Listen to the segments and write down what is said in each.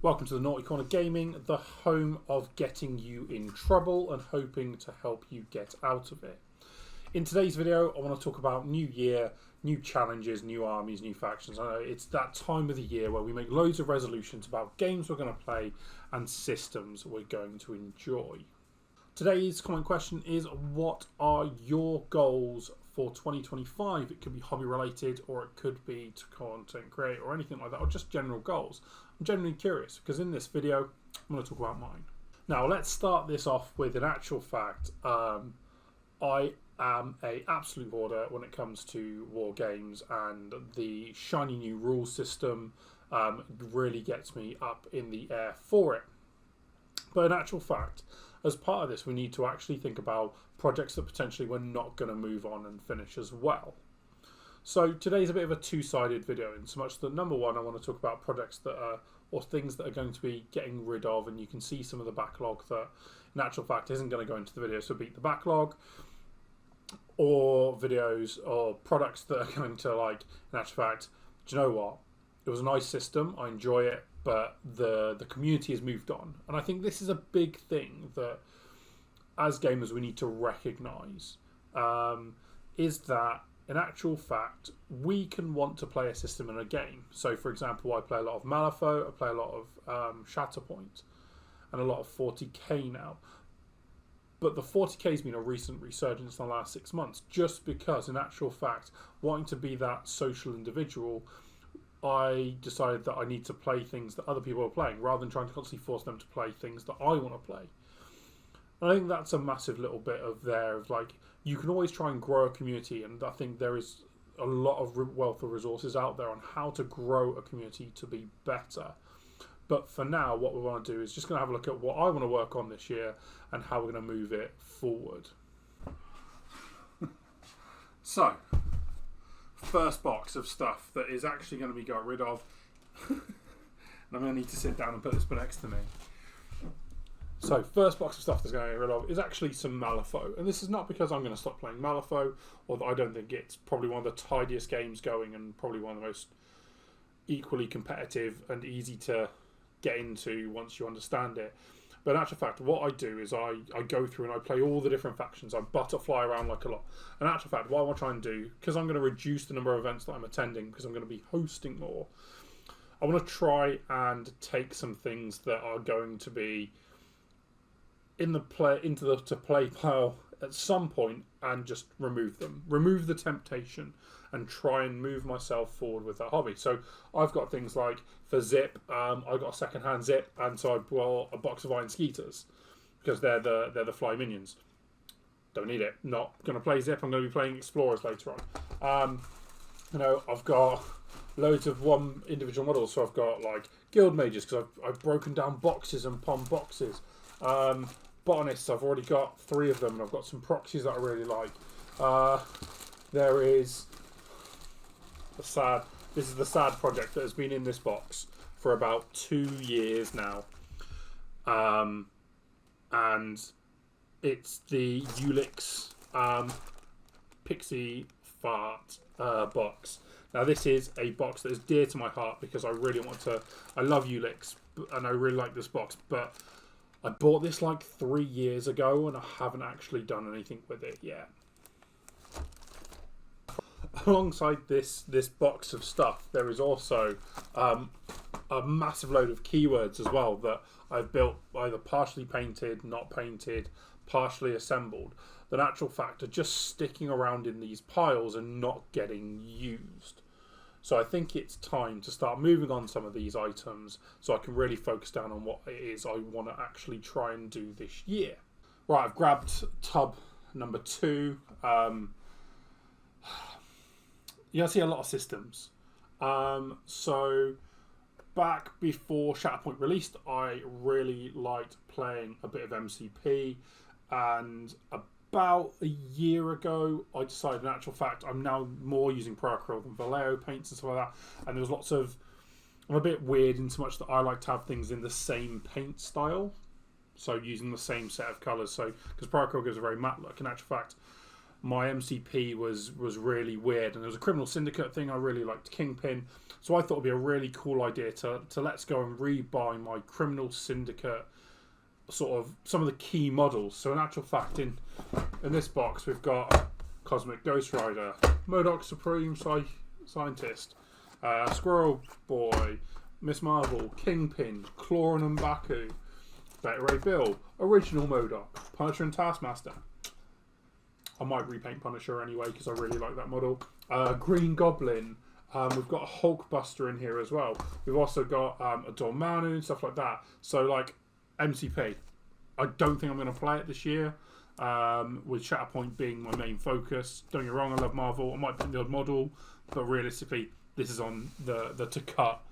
Welcome to the Naughty Corner Gaming, the home of getting you in trouble and hoping to help you get out of it. In today's video, I want to talk about new year, new challenges, new armies, new factions. I know it's that time of the year where we make loads of resolutions about games we're going to play and systems we're going to enjoy. Today's comment question is, what are your goals for 2025? It could be hobby related, or it could be to content create or anything like that, or just general goals. I'm genuinely curious because in this video I'm going to talk about mine. Now let's start this off with an actual fact. I am an absolute hoarder when it comes to war games, and the shiny new rule system really gets me up in the air for it. But in actual fact, as part of this, we need to actually think about projects that potentially we're not going to move on and finish as well. So today's a bit of a two-sided video, in so much that number one, I want to talk about projects that are, or things that are going to be getting rid of, and you can see some of the backlog that in actual fact isn't going to go into the video, so beat the backlog, or videos or products that are going to, like, in actual fact, do you know what? It was a nice system, I enjoy it, but the community has moved on. And I think this is a big thing that as gamers we need to recognise, is that in actual fact we can want to play a system in a game. So for example, I play a lot of Malifaux, I play a lot of Shatterpoint, and a lot of 40k now. But the 40k has been a recent resurgence in the last 6 months, just because in actual fact, wanting to be that social individual, I decided that I need to play things that other people are playing rather than trying to constantly force them to play things that I want to play. And I think that's a massive little bit of there of, like, you can always try and grow a community, and I think there is a lot of wealth of resources out there on how to grow a community to be better. But for now, what we want to do is just going to have a look at what I want to work on this year and how we're going to move it forward. So, first box of stuff that is actually going to be got rid of. And I'm going to need to sit down and put this next to me. So, first box of stuff that's going to get rid of is actually some Malifaux. And this is not because I'm going to stop playing Malifaux, or that I don't think it's probably one of the tidiest games going and probably one of the most equally competitive and easy to get into once you understand it. But in actual fact, what I do is I go through and I play all the different factions. I butterfly around like a lot. In actual fact, what I want to try and do, because I'm going to reduce the number of events that I'm attending, because I'm going to be hosting more, I want to try and take some things that are going to be in the into the to play pile at some point and just remove them. Remove the temptation and try and move myself forward with that hobby. So I've got things like, for Zip, I've got a second-hand Zip, and so I bought a box of Iron Skeeters because they're the fly minions. Don't need it. Not going to play Zip. I'm going to be playing Explorers later on. You know, I've got loads of one individual models, so I've got like Guild Mages because I've broken down boxes and POM boxes. Botanists, I've already got 3 of them, and I've got some proxies that I really like. There is this is the sad project that has been in this box for about 2 years now. And it's the Ulix Pixie Fart box. Now this is a box that is dear to my heart because I really want to, I love Ulix and I really like this box, but I bought this like 3 years ago and I haven't actually done anything with it yet. Alongside this box of stuff, there is also a massive load of keywords as well that I've built, either partially painted, not painted, partially assembled, that in actual fact are just sticking around in these piles and not getting used. So I think it's time to start moving on some of these items so I can really focus down on what it is I want to actually try and do this year. Right, I've grabbed tub number 2. I see a lot of systems. So back before Shatterpoint released, I really liked playing a bit of MCP, and about a year ago I decided, in actual fact, I'm now more using Pro-Acryl than Vallejo paints and stuff like that, and there was lots of, I'm a bit weird in so much that I like to have things in the same paint style, so using the same set of colours, so because Pro-Acryl gives a very matte look. In actual fact, my MCP was really weird, and there was a criminal syndicate thing. I really liked Kingpin, so I thought it'd be a really cool idea to let's go and rebuy my criminal syndicate, sort of some of the key models. So in actual fact, in this box we've got Cosmic Ghost Rider, MODOK Supreme Scientist, Squirrel Boy, Miss Marvel, Kingpin, Claw and M'Baku, Beta Ray Bill, Original MODOK, Punisher and Taskmaster. I might repaint Punisher anyway because I really like that model. Green Goblin. We've got a Hulkbuster in here as well. We've also got a Dormammu and stuff like that. So like MCP. I don't think I'm going to play it this year. With Shatterpoint being my main focus. Don't get me wrong, I love Marvel. I might pick the odd model, but realistically, this is on the to cut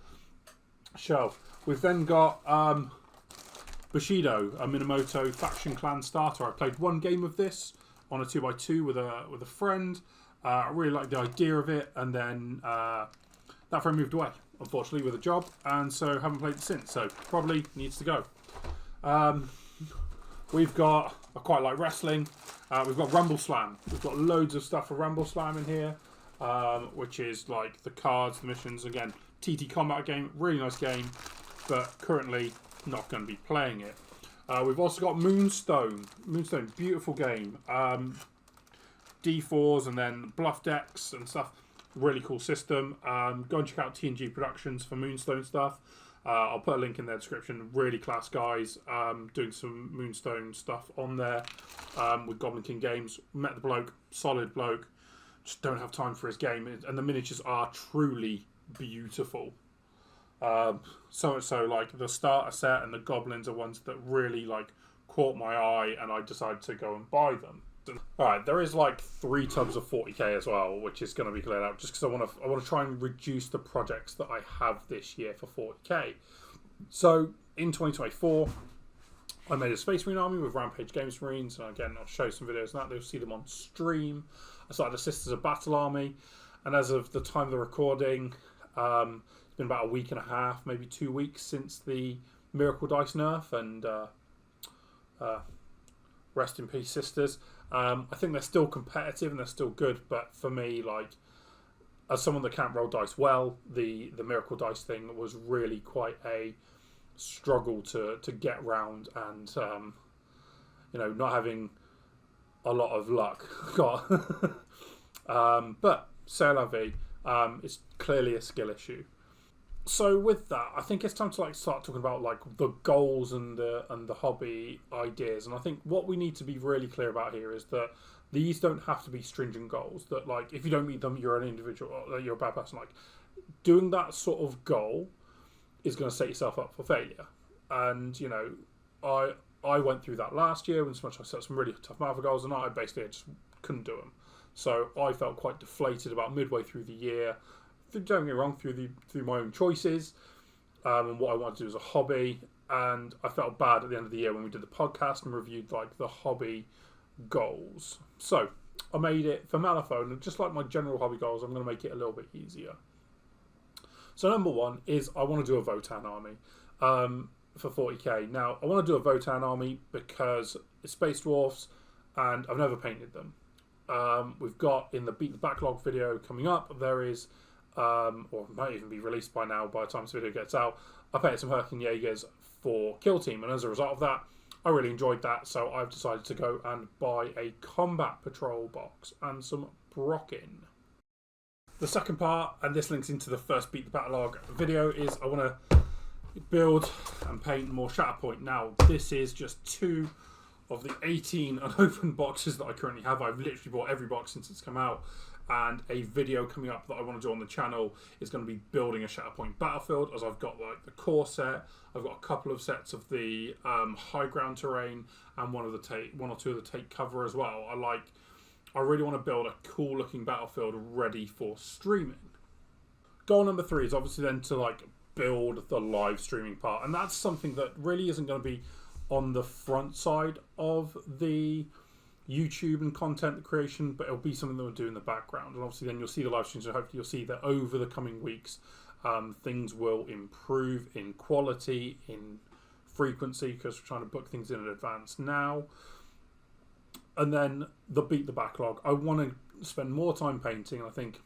shelf. We've then got Bushido, a Minamoto Faction Clan starter. I played one game of this on a 2x2 with a friend. I really liked the idea of it, and then that friend moved away, unfortunately, with a job, and so haven't played it since. So probably needs to go. We've got, I quite like wrestling. We've got Rumble Slam. We've got loads of stuff for Rumble Slam in here, which is like the cards, the missions. Again, TT combat game, really nice game, but currently not going to be playing it. We've also got Moonstone. Moonstone, beautiful game. D4s and then bluff decks and stuff. Really cool system. Go and check out TNG Productions for Moonstone stuff. I'll put a link in the description. Really class guys doing some Moonstone stuff on there with Goblin King Games. Met the bloke, solid bloke. Just don't have time for his game. And the miniatures are truly beautiful. So much so, like the starter set and the goblins are ones that really like caught my eye, and I decided to go and buy them. Alright, there is like 3 tubs of 40k as well, which is going to be cleared out just because I want to try and reduce the projects that I have this year for 40k. So in 2024, I made a Space Marine army with Rampage Games Marines, and again I'll show some videos of that. You'll see them on stream. I started a Sisters of Battle army, and as of the time of the recording, it's been about a week and a half, maybe 2 weeks since the Miracle Dice nerf, and rest in peace, Sisters. I think they're still competitive and they're still good, but for me, like, as someone that can't roll dice well, the Miracle Dice thing was really quite a struggle to get round, and you know, not having a lot of luck. But c'est la vie. It's clearly a skill issue. So with that, I think it's time to like start talking about like the goals and the hobby ideas. And I think what we need to be really clear about here is that these don't have to be stringent goals. That like if you don't meet them, you're an individual, you're a bad person. Like doing that sort of goal is going to set yourself up for failure. And you know, I went through that last year when so much I set some really tough Marvel goals, and I basically just couldn't do them. So I felt quite deflated about midway through the year. Don't get me wrong, through my own choices and what I wanted to do as a hobby, and I felt bad at the end of the year when we did the podcast and reviewed like the hobby goals. So I made it for Malaphone, and just like my general hobby goals, I'm going to make it a little bit easier. So number 1 is I want to do a Votann army for 40k. Now I want to do a Votann army because it's Space Dwarfs and I've never painted them. We've got in the Beat the Backlog video coming up, there is or might even be released by now by the time this video gets out, I painted some Hurricane Jaegers for Kill Team, and as a result of that, I really enjoyed that, so I've decided to go and buy a Combat Patrol box and some Brocken. The second part, and this links into the first Beat the Backlog video, is I want to build and paint more Shatterpoint. Now, this is just 2 of the 18 unopened boxes that I currently have. I've literally bought every box since it's come out. And a video coming up that I want to do on the channel is going to be building a Shatterpoint battlefield, as I've got like the core set, I've got a couple of sets of the high ground terrain, and one or two of the take cover as well. I really want to build a cool looking battlefield ready for streaming. Goal number 3 is obviously then to like build the live streaming part, and that's something that really isn't going to be on the front side of the YouTube and content creation, but it'll be something that we'll do in the background, and obviously then you'll see the live streams, and hopefully you'll see that over the coming weeks things will improve in quality, in frequency, because we're trying to book things in advance now. And then beat the backlog. I want to spend more time painting, and I think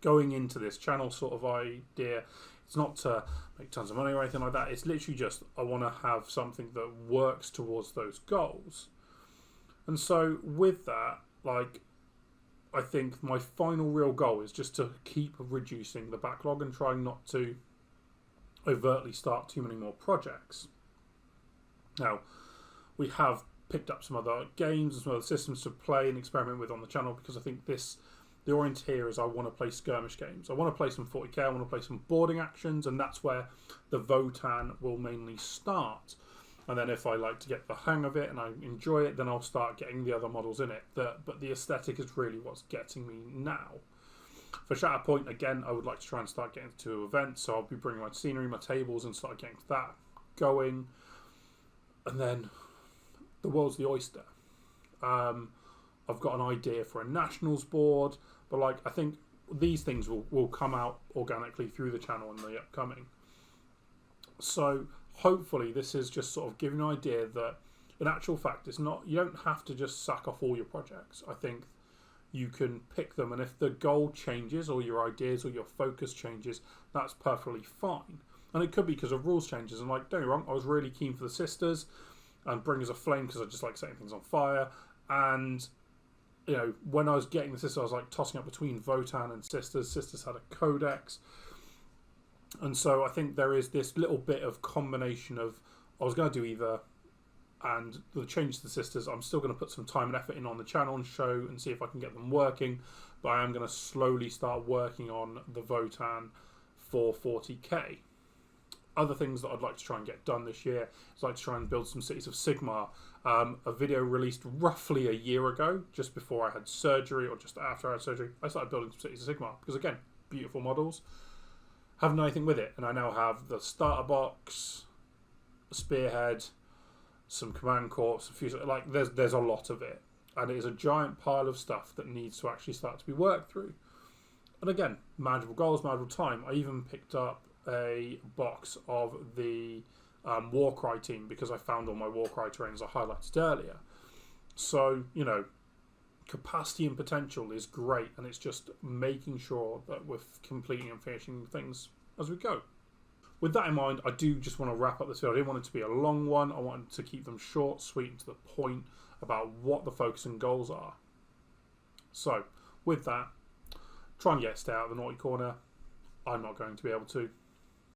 going into this channel sort of idea, it's not to make tons of money or anything like that. It's literally just I want to have something that works towards those goals. And so with that, like, I think my final real goal is just to keep reducing the backlog and trying not to overtly start too many more projects. Now, we have picked up some other games and some other systems to play and experiment with on the channel, because I think the orient here is I want to play skirmish games. I want to play some 40k, I want to play some boarding actions, and that's where the Votan will mainly start. And then if I like to get the hang of it and I enjoy it, then I'll start getting the other models in it. But the aesthetic is really what's getting me now. For Shatterpoint, again, I would like to try and start getting to events, so I'll be bringing my scenery, my tables, and start getting that going. And then the world's the oyster. I've got an idea for a nationals board, but like I think these things will come out organically through the channel in the upcoming. So hopefully this is just sort of giving an idea that in actual fact it's not, you don't have to just sack off all your projects. I think you can pick them, and if the goal changes or your ideas or your focus changes, that's perfectly fine. And it could be because of rules changes. And like, don't get me wrong, I was really keen for the Sisters and Bringers of Flame because I just like setting things on fire. And you know, when I was getting the Sisters, I was like tossing up between Votan and Sisters. Sisters had a codex. And so I think there is this little bit of combination of, I was going to do either, and the change to the Sisters, I'm still going to put some time and effort in on the channel and show and see if I can get them working. But I am going to slowly start working on the Votan for 40k. Other things that I'd like to try and get done this year is like to try and build some Cities of Sigmar. A video released roughly a year ago, just before I had surgery or just after I had surgery, I started building some Cities of Sigmar because, again, beautiful models. Haven't done anything with it, and I now have the starter box, a spearhead, some command corps, a few, like there's a lot of it, and it is a giant pile of stuff that needs to actually start to be worked through. And again, manageable goals, manageable time. I even picked up a box of the Warcry team because I found all my Warcry terrains I highlighted earlier. So, you know, capacity and potential is great, and it's just making sure that we're completing and finishing things as we go. With that in mind, I do just want to wrap up this video. I didn't want it to be a long one. I wanted to keep them short, sweet, and to the point about what the focus and goals are. So, with that, try and stay out of the naughty corner. I'm not going to be able to.